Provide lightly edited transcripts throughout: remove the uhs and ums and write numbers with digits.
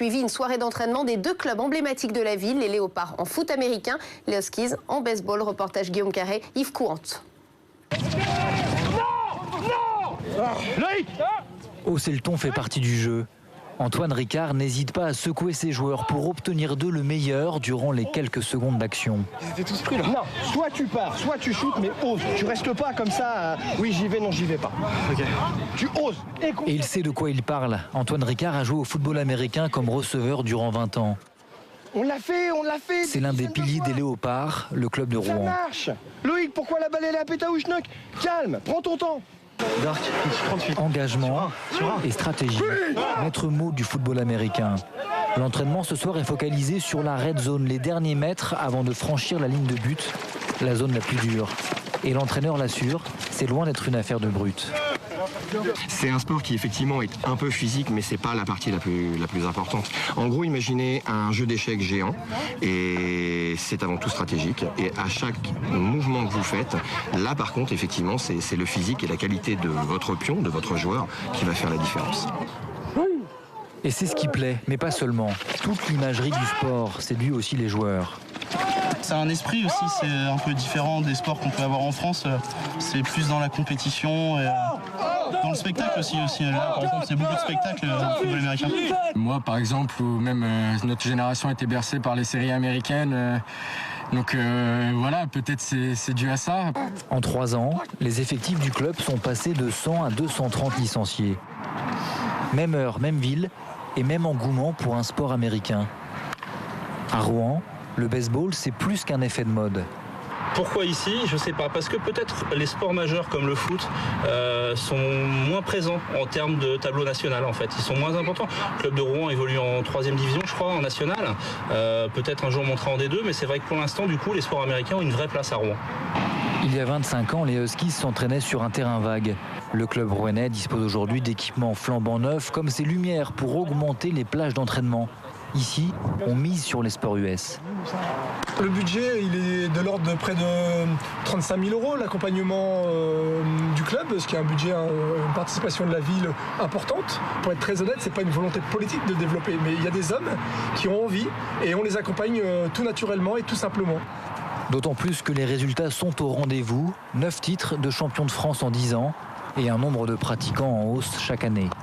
Suivi une soirée d'entraînement des deux clubs emblématiques de la ville, les Léopards en foot américain, les Huskies en baseball. Reportage Guillaume Carré, Yves Couante. Hausser le ton fait partie du jeu. Antoine Ricard n'hésite pas à secouer ses joueurs pour obtenir d'eux le meilleur durant les quelques secondes d'action. Ils étaient tous pris là. Non, soit tu pars, soit tu shootes, mais ose. Tu restes pas comme ça, oui j'y vais, non j'y vais pas. Ok. Tu oses. Et il sait de quoi il parle. Antoine Ricard a joué au football américain comme receveur durant 20 ans. On l'a fait. C'est l'un des piliers des Léopards, le club de Rouen. Ça marche. Loïc, pourquoi la balle elle est à Pétaouchnok? Calme, prends ton temps. Engagement et stratégie, maître mot du football américain. L'entraînement ce soir est focalisé sur la red zone, les derniers mètres avant de franchir la ligne de but, la zone la plus dure. Et l'entraîneur l'assure, c'est loin d'être une affaire de brute. C'est un sport qui effectivement est un peu physique, mais c'est pas la partie la plus importante. En gros, imaginez un jeu d'échecs géant, et c'est avant tout stratégique. Et à chaque mouvement que vous faites, là par contre, effectivement, c'est le physique et la qualité de votre pion, de votre joueur, qui va faire la différence. Et c'est ce qui plaît, mais pas seulement. Toute l'imagerie du sport séduit aussi les joueurs. C'est un esprit aussi, c'est un peu différent des sports qu'on peut avoir en France. C'est plus dans la compétition et dans le spectacle aussi. Là, par exemple, c'est beaucoup de spectacles dans le football américain. Moi, par exemple, ou même notre génération a été bercée par les séries américaines. Donc voilà, peut-être c'est dû à ça. En 3 ans, les effectifs du club sont passés de 100 à 230 licenciés. Même heure, même ville et même engouement pour un sport américain. À Rouen, le baseball, c'est plus qu'un effet de mode. Pourquoi ici? Je sais pas. Parce que peut-être les sports majeurs comme le foot sont moins présents en termes de tableau national en fait. Ils sont moins importants. Le club de Rouen évolue en 3e division, je crois, en national. Peut-être un jour monter en D2, mais c'est vrai que pour l'instant, du coup, les sports américains ont une vraie place à Rouen. Il y a 25 ans, les Huskies s'entraînaient sur un terrain vague. Le club rouennais dispose aujourd'hui d'équipements flambant neufs comme ses lumières pour augmenter les plages d'entraînement. Ici, on mise sur les sports US. Le budget, il est de l'ordre de près de 35 000 €, l'accompagnement du club, ce qui est un budget, une participation de la ville importante. Pour être très honnête, c'est pas une volonté politique de développer, mais il y a des hommes qui ont envie et on les accompagne tout naturellement et tout simplement. D'autant plus que les résultats sont au rendez-vous. 9 titres de champion de France en 10 ans et un nombre de pratiquants en hausse chaque année. –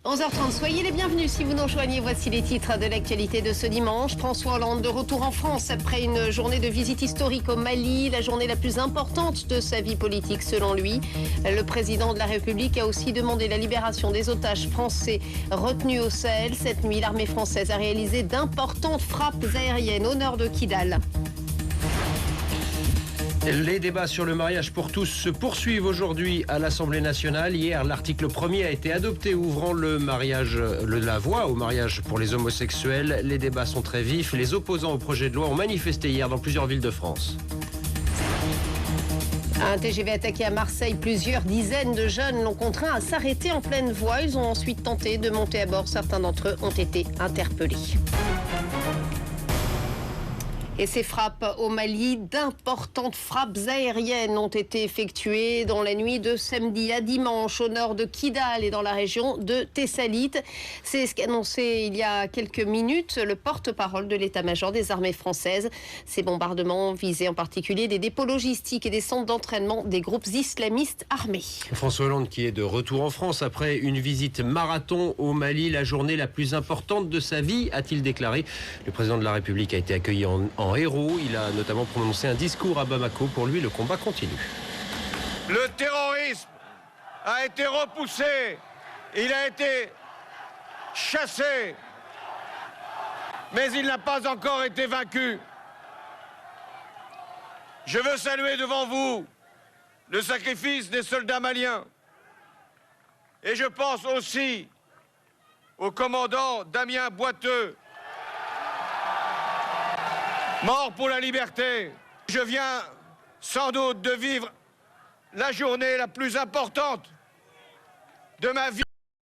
11h30, soyez les bienvenus si vous nous rejoignez. Voici les titres de l'actualité de ce dimanche. François Hollande de retour en France après une journée de visite historique au Mali, la journée la plus importante de sa vie politique selon lui. Le président de la République a aussi demandé la libération des otages français retenus au Sahel. Cette nuit, l'armée française a réalisé d'importantes frappes aériennes au nord de Kidal. Les débats sur le mariage pour tous se poursuivent aujourd'hui à l'Assemblée nationale. Hier, l'article 1er a été adopté ouvrant la voie au mariage pour les homosexuels. Les débats sont très vifs. Les opposants au projet de loi ont manifesté hier dans plusieurs villes de France. Un TGV attaqué à Marseille, plusieurs dizaines de jeunes l'ont contraint à s'arrêter en pleine voie. Ils ont ensuite tenté de monter à bord. Certains d'entre eux ont été interpellés. Et ces frappes au Mali, d'importantes frappes aériennes ont été effectuées dans la nuit de samedi à dimanche au nord de Kidal et dans la région de Thessalite. C'est ce qu'a annoncé il y a quelques minutes le porte-parole de l'état-major des armées françaises. Ces bombardements visaient en particulier des dépôts logistiques et des centres d'entraînement des groupes islamistes armés. François Hollande qui est de retour en France après une visite marathon au Mali, la journée la plus importante de sa vie, a-t-il déclaré. Le président de la République a été accueilli en héros. Il a notamment prononcé un discours à Bamako. Pour lui, le combat continue. Le terrorisme a été repoussé, il a été chassé, mais il n'a pas encore été vaincu. Je veux saluer devant vous le sacrifice des soldats maliens. Et je pense aussi au commandant Damien Boiteux, mort pour la liberté. Je viens sans doute de vivre la journée la plus importante de ma vie.